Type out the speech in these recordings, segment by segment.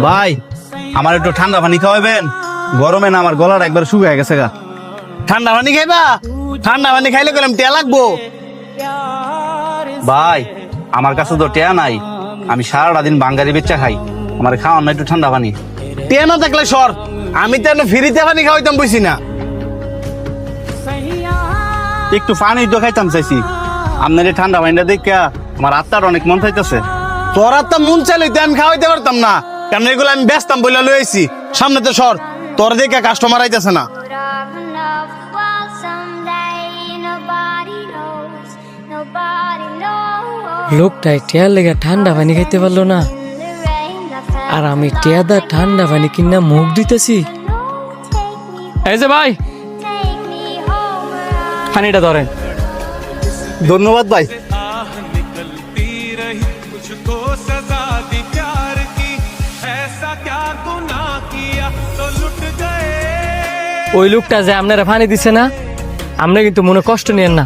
ভাই আমার একটু ঠান্ডা পানি খাওয়াবেন, গরমে না আমার গলাটা একবার শুকিয়ে গেছে গা। ঠান্ডা পানি খাইবা? ঠান্ডা পানি খাইলে গেলাম টিয়া লাগবো। ভাই আমার কাছে তো টেয়া নাই, আমি সারাটা দিন বাঙ্গারি বেচা খাই, আমার খাওয়ান না একটু ঠান্ডা পানি। টিয়া না থাকলে সর, আমি তো ফ্রিতে পানি খাওয়াইতাম বুঝছি না। একটু পানি তো খাইতাম চাইছি, আপনার এই ঠান্ডা পানিটা দেখে আমার আত্মার অনেক মন চাইতেছে। তোর আর তো মন চাইলে তো আমি খাওয়াইতে পারতাম না, কারণ এগুলো আমি ব্যস্তাম বলে লই আইছি। সামনে তো সর, তোর দেখে কাস্টমার আইতেছে না। লোকটাই টেয়ার লেগে ঠান্ডা পানি খাইতে পারলো না, আর আমি টেয়াদা ঠান্ডা পানি কিনা মুখ দিতেছি। এই যে ভাই, পানিটা ধরেন। ধন্যবাদ ভাই। ওই লোকটা যে আপনারা পানি দিছে না, আপনি কিন্তু মনে কষ্ট নিয়েন না,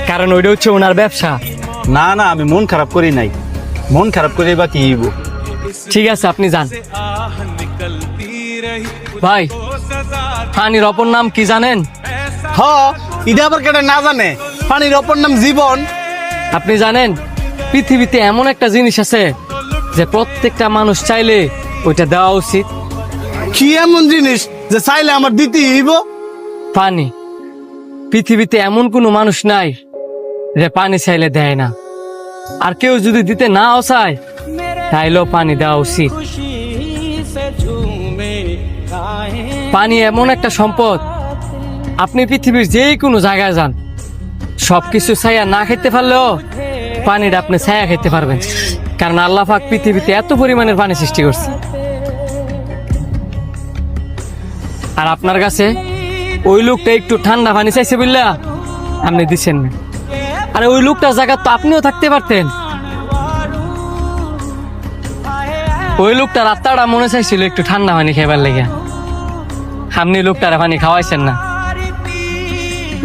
কারণ ওইটা হচ্ছে ওনার ব্যবসা। না না, আমি মন খারাপ করি নাই, মন খারাপ করে বা কি হইব। ঠিক আছে, আপনি যান। ভাই, পানির অপর নাম কি জানেন? হ, এটা আবার কেটে না জানে? পানির অপর নাম জীবন। আপনি জানেন পৃথিবীতে এমন একটা জিনিস আছে যে প্রত্যেকটা মানুষ চাইলে ওইটা দেওয়া উচিত? কি এমন জিনিস যে চাইলে আমার দিতে হইব? পানি। পৃথিবীতে এমন কোনো মানুষ নাই যে পানি চাইলে দেয় না, আর কেউ যদি দিতে নাও চায় তাইলেও পানি দেওয়া উচিত। পানি এমন একটা সম্পদ, আপনি পৃথিবীর যে কোনো জায়গায় যান, সবকিছু ছায়া না খেতে পারলেও পানিটা আপনি ছায়া খেতে পারবেন, কারণ আল্লাহ পাক পৃথিবীতে এত পরিমাণের পানি সৃষ্টি করছে। আর আপনার কাছে ওই লোকটা একটু ঠান্ডা পানি চাইছে বললা আপনি দিচ্ছেন না, আর ওই লোকটার জায়গা তো আপনিও থাকতে পারতেন। ওই লোকটার আত্মাটা মনে চাইছিল একটু ঠান্ডা পানি খাইবার লেগে, আপনি লোকটার পানি খাওয়াইছেন না।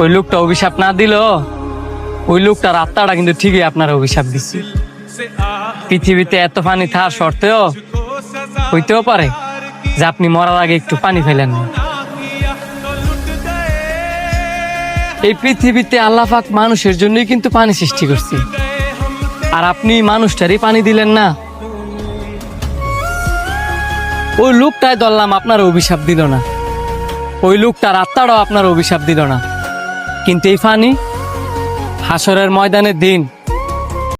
ওই লোকটা অভিশাপ না দিল, ওই লোকটার আত্মাটা কিন্তু ঠিকই আপনার অভিশাপ দিচ্ছে। পৃথিবীতে এত পানি থাকার সত্ত্বেও হইতেও পারে যে আপনি মরার আগে একটু পানি ফেলেন না। এই পৃথিবীতে আল্লাহ পাক মানুষের জন্যই কিন্তু পানি সৃষ্টি করছে, আর আপনি মানুষটারই পানি দিলেন না। ওই লোকটাই ধরলাম আপনার অভিশাপ দিল না, ওই লোকটার আত্মাটাও আপনার অভিশাপ দিল না, কিন্তু এই পানি হাসরের ময়দানের দিন